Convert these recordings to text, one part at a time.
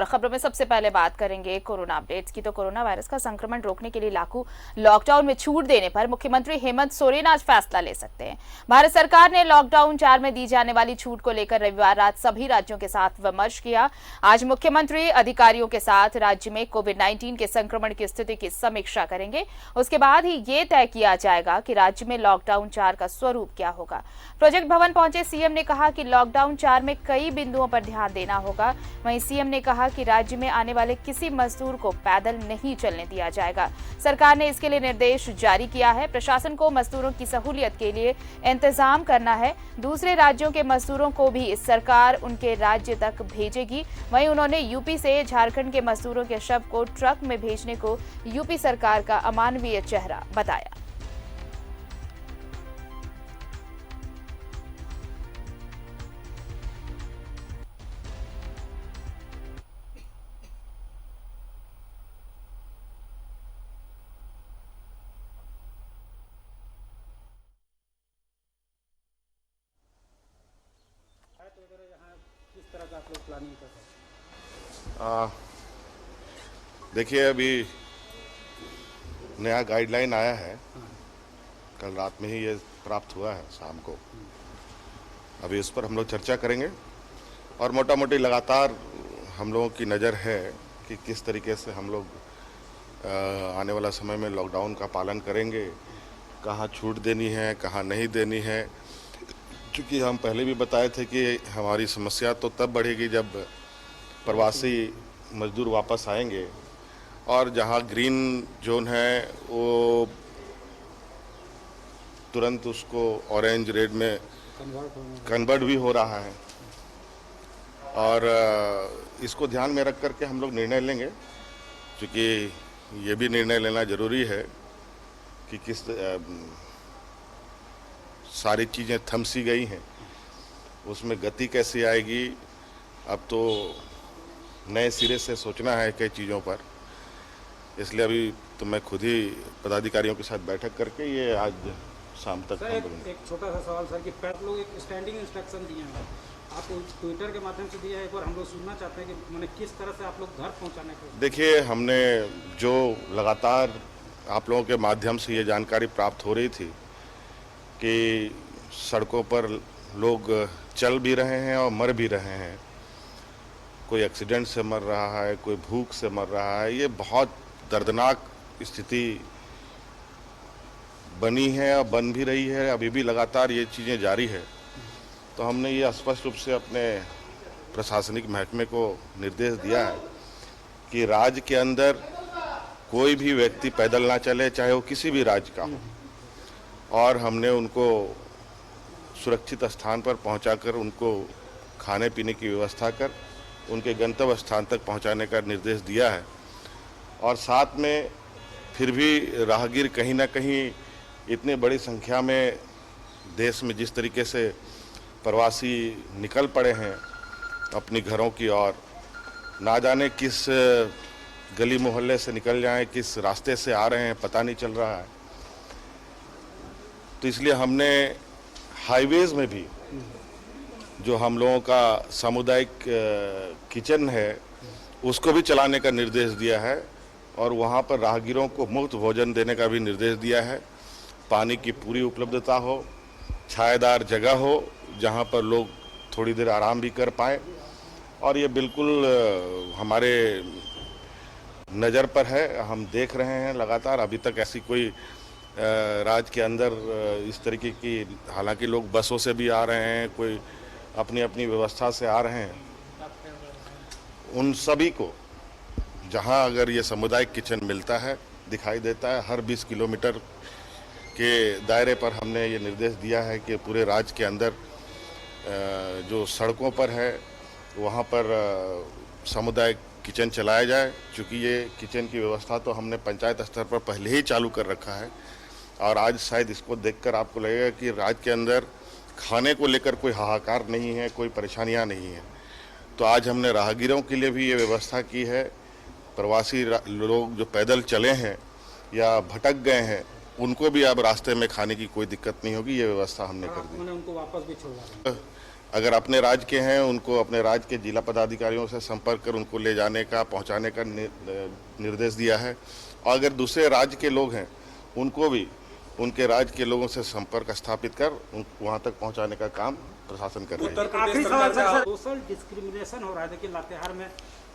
और खबरों में सबसे पहले बात करेंगे कोरोना अपडेट्स की। तो कोरोना वायरस का संक्रमण रोकने के लिए लागू लॉकडाउन में छूट देने पर मुख्यमंत्री हेमंत सोरेन आज फैसला ले सकते हैं। भारत सरकार ने लॉकडाउन 4 में दी जाने वाली छूट को लेकर रविवार रात सभी राज्यों के साथ विमर्श किया। आज मुख्यमंत्री अधिकारियों के साथ राज्य में कोविड-19 के संक्रमण की स्थिति की समीक्षा करेंगे। उसके बाद ही ये तय किया जाएगा कि राज्य में लॉकडाउन 4 का स्वरूप क्या होगा। प्रोजेक्ट भवन पहुंचे सीएम ने कहा कि लॉकडाउन 4 में कई बिंदुओं पर ध्यान देना होगा। वहीं सीएम ने कहा कि राज्य में आने वाले किसी मजदूर को पैदल नहीं चलने दिया जाएगा। सरकार ने इसके लिए निर्देश जारी किया है। प्रशासन को मजदूरों की सहूलियत के लिए इंतजाम करना है। दूसरे राज्यों के मजदूरों को भी सरकार उनके राज्य तक भेजेगी। वहीं उन्होंने यूपी से झारखंड के मजदूरों के शव को ट्रक में भेजने को यूपी सरकार का अमानवीय चेहरा बताया। किस तरह का आप लोग प्लानिंग कर रहे हैं? देखिए, अभी नया गाइडलाइन आया है। कल रात में ही ये प्राप्त हुआ है शाम को। अभी इस पर हम लोग चर्चा करेंगे और मोटा मोटी लगातार हम लोगों की नज़र है कि किस तरीके से हम लोग आने वाला समय में लॉकडाउन का पालन करेंगे, कहाँ छूट देनी है, कहाँ नहीं देनी है। क्योंकि हम पहले भी बताए थे कि हमारी समस्या तो तब बढ़ेगी जब प्रवासी मजदूर वापस आएंगे और जहां ग्रीन जोन है वो तुरंत उसको ऑरेंज रेड में कन्वर्ट भी हो रहा है। और इसको ध्यान में रख करके हम लोग निर्णय लेंगे, क्योंकि ये भी निर्णय लेना ज़रूरी है कि किस सारी चीज़ें थम सी गई हैं, उसमें गति कैसी आएगी। अब तो नए सिरे से सोचना है कई चीज़ों पर। इसलिए अभी तो मैं खुद ही पदाधिकारियों के साथ बैठक करके ये आज शाम तक सर, एक छोटा सा सवाल सर कि आप लोग एक स्टैंडिंग इंस्ट्रक्शन दिए हैं, आप ट्विटर के माध्यम से दिया है, एक बार हम लोग सुनना चाहते हैं कि मैंने किस तरह से आप लोग घर पहुंचाने का। देखिए, हमने जो लगातार आप लोगों के माध्यम से ये जानकारी प्राप्त हो रही थी कि सड़कों पर लोग चल भी रहे हैं और मर भी रहे हैं, कोई एक्सीडेंट से मर रहा है, कोई भूख से मर रहा है। ये बहुत दर्दनाक स्थिति बनी है और बन भी रही है। अभी भी लगातार ये चीज़ें जारी है। तो हमने ये स्पष्ट रूप से अपने प्रशासनिक महकमे को निर्देश दिया है कि राज्य के अंदर कोई भी व्यक्ति पैदल ना चले, चाहे वो किसी भी राज्य का हो। और हमने उनको सुरक्षित स्थान पर पहुंचाकर उनको खाने पीने की व्यवस्था कर उनके गंतव्य स्थान तक पहुंचाने का निर्देश दिया है। और साथ में फिर भी राहगीर कहीं ना कहीं इतनी बड़ी संख्या में देश में जिस तरीके से प्रवासी निकल पड़े हैं अपनी घरों की ओर, ना जाने किस गली मोहल्ले से निकल जाएं, किस रास्ते से आ रहे हैं, पता नहीं चल रहा है। तो इसलिए हमने हाईवेज़ में भी जो हम लोगों का सामुदायिक किचन है उसको भी चलाने का निर्देश दिया है और वहाँ पर राहगीरों को मुफ्त भोजन देने का भी निर्देश दिया है। पानी की पूरी उपलब्धता हो, छायादार जगह हो जहाँ पर लोग थोड़ी देर आराम भी कर पाएँ। और ये बिल्कुल हमारे नज़र पर है, हम देख रहे हैं लगातार। अभी तक ऐसी कोई राज्य के अंदर इस तरीके की, हालांकि लोग बसों से भी आ रहे हैं, कोई अपनी अपनी व्यवस्था से आ रहे हैं, उन सभी को जहां अगर ये सामुदायिक किचन मिलता है, दिखाई देता है, हर 20 किलोमीटर के दायरे पर हमने ये निर्देश दिया है कि पूरे राज्य के अंदर जो सड़कों पर है वहां पर सामुदायिक किचन चलाया जाए। चूँकि ये किचन की व्यवस्था तो हमने पंचायत स्तर पर पहले ही चालू कर रखा है और आज शायद इसको देखकर आपको लगेगा कि राज्य के अंदर खाने को लेकर कोई हाहाकार नहीं है, कोई परेशानियां नहीं है। तो आज हमने राहगीरों के लिए भी ये व्यवस्था की है। प्रवासी लोग जो पैदल चले हैं या भटक गए हैं, उनको भी अब रास्ते में खाने की कोई दिक्कत नहीं होगी। ये व्यवस्था हमने कर दी। उनको वापस भी छोड़ा। अगर अपने राज्य के हैं उनको अपने राज्य के जिला पदाधिकारियों से संपर्क कर उनको ले जाने का पहुंचाने का निर्देश दिया है। और अगर दूसरे राज्य के लोग हैं उनको भी उनके राज्य के लोगों से संपर्क स्थापित कर वहां तक पहुंचाने का काम प्रशासन कर रहा है। आखिरी सवाल सर, सोशल डिस्क्रिमिनेशन हो रहा है। देखिए लातेहार में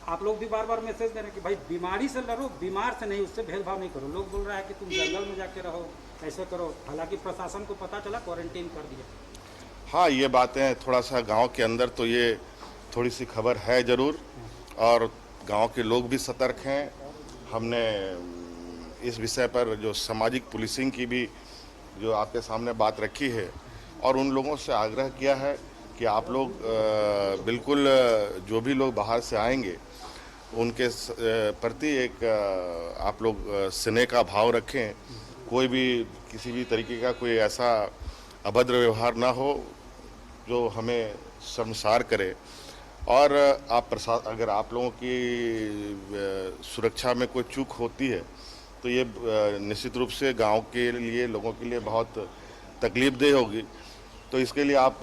आप लोग भी बार बार मैसेज दे रहे हैं कि भाई बीमारी से लड़ो, बीमार से नहीं, उससे भेदभाव नहीं करो। लोग बोल रहा है कि तुम जंगल में जाके रहो, ऐसे करो। हालांकि प्रशासन को पता चला, क्वारंटीन कर दिया। हाँ, ये बातें थोड़ा सा गांव के अंदर तो ये थोड़ी सी खबर है ज़रूर, और गांव के लोग भी सतर्क हैं। हमने इस विषय पर जो सामाजिक पुलिसिंग की भी जो आपके सामने बात रखी है, और उन लोगों से आग्रह किया है कि आप लोग बिल्कुल जो भी लोग बाहर से आएंगे उनके प्रति एक आप लोग स्नेह का भाव रखें। कोई भी किसी भी तरीके का कोई ऐसा अभद्र व्यवहार ना हो जो हमें शर्मसार करे। और अगर आप लोगों की सुरक्षा में कोई चूक होती है तो ये निश्चित रूप से गांव के लिए, लोगों के लिए बहुत तकलीफदेह होगी। तो इसके लिए आप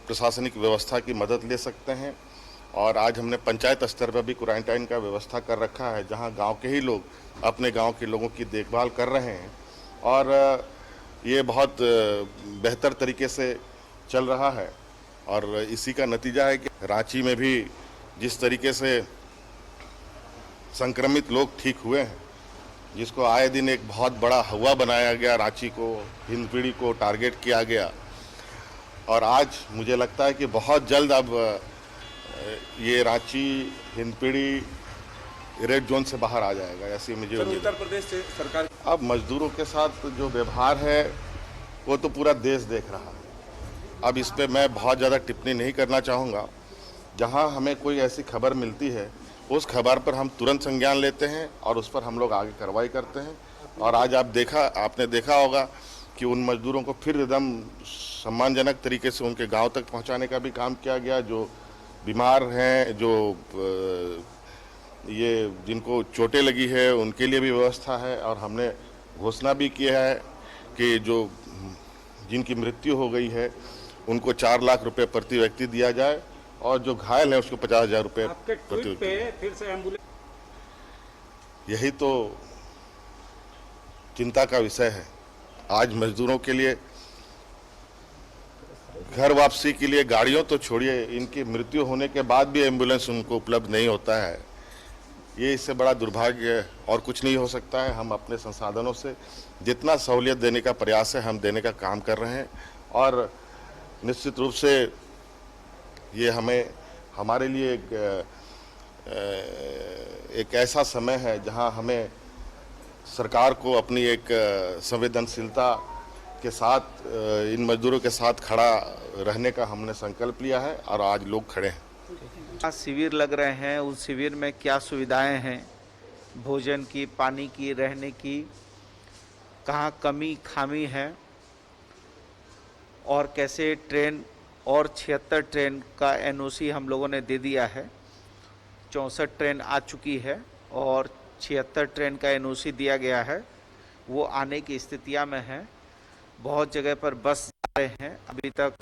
प्रशासनिक व्यवस्था की मदद ले सकते हैं। और आज हमने पंचायत स्तर पर भी क्वारंटाइन का व्यवस्था कर रखा है, जहां गांव के ही लोग अपने गांव के लोगों की देखभाल कर रहे हैं। और ये बहुत बेहतर तरीके से चल रहा है। और इसी का नतीजा है कि रांची में भी जिस तरीके से संक्रमित लोग ठीक हुए हैं, जिसको आए दिन एक बहुत बड़ा हवा बनाया गया, रांची को, हिंदपीढ़ी को टारगेट किया गया। और आज मुझे लगता है कि बहुत जल्द अब ये रांची, हिंदपीढ़ी रेड जोन से बाहर आ जाएगा, ऐसी मुझे उम्मीद है। उत्तर प्रदेश से सरकार अब मजदूरों के साथ जो व्यवहार है वो तो पूरा देश देख रहा है। अब इस पे मैं बहुत ज़्यादा टिप्पणी नहीं करना चाहूँगा। जहाँ हमें कोई ऐसी खबर मिलती है उस खबर पर हम तुरंत संज्ञान लेते हैं और उस पर हम लोग आगे कार्रवाई करते हैं। और आज आपने देखा होगा कि उन मजदूरों को फिर एकदम सम्मानजनक तरीके से उनके गांव तक पहुंचाने का भी काम किया गया। जो बीमार हैं, जो ये जिनको चोटें लगी है, उनके लिए भी व्यवस्था है। और हमने घोषणा भी किया है कि जो जिनकी मृत्यु हो गई है उनको 4 लाख रुपए प्रति व्यक्ति दिया जाए, और जो घायल है उसको 50,000 रुपये आपके प्रति ट्वीट पे फिर से एम्बुलेंस। यही तो चिंता का विषय है। आज मजदूरों के लिए घर वापसी के लिए गाड़ियों तो छोड़िए, इनकी मृत्यु होने के बाद भी एम्बुलेंस उनको उपलब्ध नहीं होता है। ये इससे बड़ा दुर्भाग्य और कुछ नहीं हो सकता है। हम अपने संसाधनों से जितना सहूलियत देने का प्रयास है हम देने का काम कर रहे हैं। और निश्चित रूप से ये हमारे लिए एक ऐसा समय है जहां हमें सरकार को अपनी एक संवेदनशीलता के साथ इन मजदूरों के साथ खड़ा रहने का हमने संकल्प लिया है, और आज लोग खड़े हैं। शिविर लग रहे हैं, उस शिविर में क्या सुविधाएं हैं, भोजन की, पानी की, रहने की, कहाँ कमी खामी है, और कैसे ट्रेन और 76 ट्रेन का एनओसी हम लोगों ने दे दिया है। 64 ट्रेन आ चुकी है और 76 ट्रेन का एनओसी दिया गया है, वो आने की स्थितियां में है। बहुत जगह पर बस जा रहे हैं। अभी तक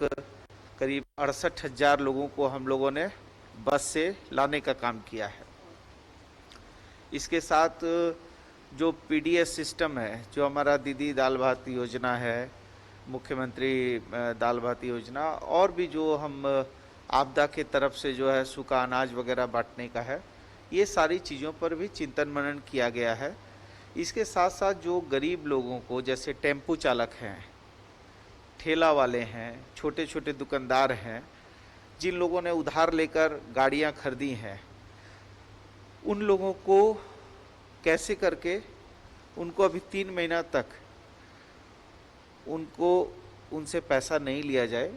करीब 68,000 लोगों को हम लोगों ने बस से लाने का काम किया है। इसके साथ जो पीडीएस सिस्टम है, जो हमारा दीदी दाल भात योजना है, मुख्यमंत्री दाल भात योजना, और भी जो हम आपदा के तरफ से जो है सूखा अनाज वगैरह बांटने का है, ये सारी चीज़ों पर भी चिंतन मनन किया गया है। इसके साथ साथ जो गरीब लोगों को, जैसे टेम्पू चालक हैं, ठेला वाले हैं, छोटे छोटे दुकानदार हैं, जिन लोगों ने उधार लेकर गाड़ियां खरीदी हैं, उन लोगों को कैसे करके उनको अभी 3 महीना तक उनसे पैसा नहीं लिया जाए,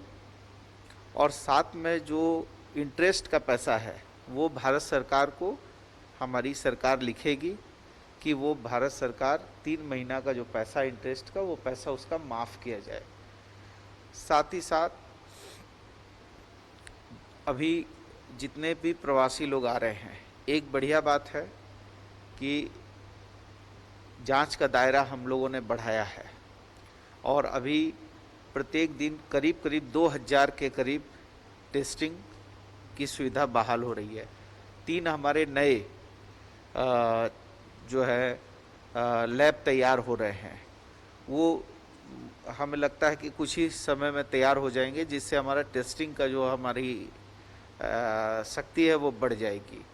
और साथ में जो इंटरेस्ट का पैसा है वो भारत सरकार को हमारी सरकार लिखेगी कि वो भारत सरकार 3 महीना का जो पैसा इंटरेस्ट का, वो पैसा उसका माफ़ किया जाए। साथ ही साथ अभी जितने भी प्रवासी लोग आ रहे हैं, एक बढ़िया बात है कि जांच का दायरा हम लोगों ने बढ़ाया है, और अभी प्रत्येक दिन करीब करीब 2000 के करीब टेस्टिंग की सुविधा बहाल हो रही है। 3 हमारे नए जो है लैब तैयार हो रहे हैं, वो हमें लगता है कि कुछ ही समय में तैयार हो जाएंगे, जिससे हमारा टेस्टिंग का जो हमारी शक्ति है वो बढ़ जाएगी।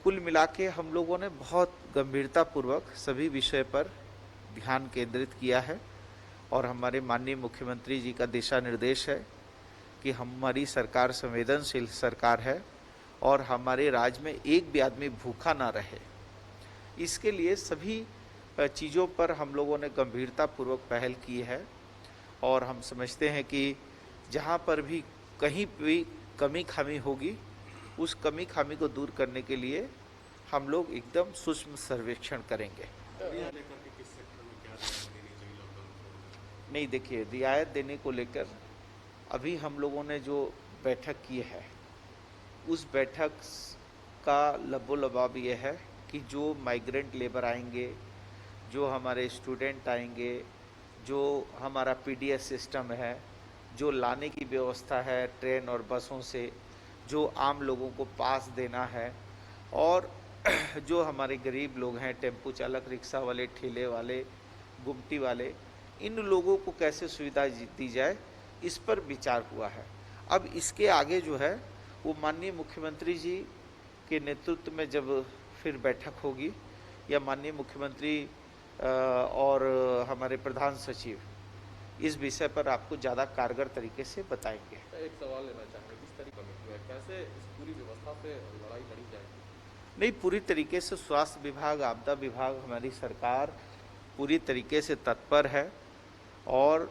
कुल मिला के हम लोगों ने बहुत गंभीरतापूर्वक सभी विषय पर ध्यान केंद्रित किया है और हमारे माननीय मुख्यमंत्री जी का दिशा निर्देश है कि हमारी सरकार संवेदनशील सरकार है और हमारे राज्य में एक भी आदमी भूखा ना रहे। इसके लिए सभी चीज़ों पर हम लोगों ने गंभीरतापूर्वक पहल की है और हम समझते हैं कि जहाँ पर भी कहीं भी कमी खामी होगी, उस कमी खामी को दूर करने के लिए हम लोग एकदम सूक्ष्म सर्वेक्षण करेंगे। नहीं, देखिए, रियायत देने को लेकर अभी हम लोगों ने जो बैठक की है, उस बैठक का लबोलबाब ये है कि जो माइग्रेंट लेबर आएंगे, जो हमारे स्टूडेंट आएंगे, जो हमारा पीडीएस सिस्टम है, जो लाने की व्यवस्था है ट्रेन और बसों से, जो आम लोगों को पास देना है, और जो हमारे गरीब लोग हैं, टेम्पो चालक, रिक्शा वाले, ठेले वाले, गुमटी वाले, इन लोगों को कैसे सुविधा दी जाए, इस पर विचार हुआ है। अब इसके आगे जो है वो माननीय मुख्यमंत्री जी के नेतृत्व में जब फिर बैठक होगी, या माननीय मुख्यमंत्री और हमारे प्रधान सचिव इस विषय पर आपको ज़्यादा कारगर तरीके से बताएंगे। एक सवाल लेना चाहेंगे, किस तरीके में कैसे इस पूरी व्यवस्था से लड़ाई लड़ी जाएगी? नहीं, पूरी तरीके से स्वास्थ्य विभाग, आपदा विभाग, हमारी सरकार पूरी तरीके से तत्पर है और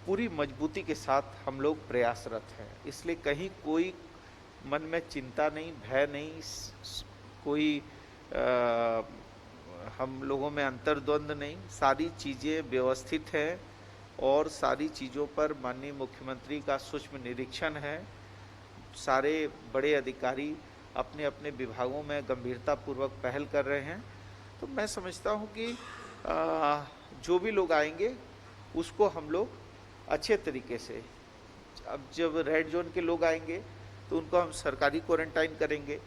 पूरी मजबूती के साथ हम लोग प्रयासरत हैं। इसलिए कहीं कोई मन में चिंता नहीं, भय नहीं, कोई हम लोगों में अंतर्द्वंद नहीं। सारी चीज़ें व्यवस्थित हैं और सारी चीज़ों पर माननीय मुख्यमंत्री का सूक्ष्म निरीक्षण है। सारे बड़े अधिकारी अपने अपने विभागों में गंभीरतापूर्वक पहल कर रहे हैं। तो मैं समझता हूं कि जो भी लोग आएंगे उसको हम लोग अच्छे तरीके से, अब जब रेड जोन के लोग आएंगे तो उनको हम सरकारी क्वारंटाइन करेंगे,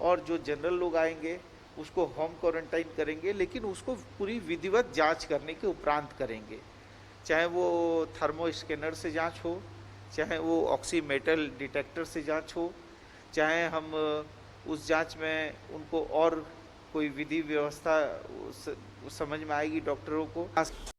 और जो जनरल लोग आएंगे उसको होम क्वारंटाइन करेंगे, लेकिन उसको पूरी विधिवत जांच करने के उपरांत करेंगे। चाहे वो थर्मो स्कैनर से जांच हो, चाहे वो ऑक्सीमेटल डिटेक्टर से जांच हो, चाहे हम उस जांच में उनको और कोई विधि व्यवस्था समझ में आएगी डॉक्टरों को।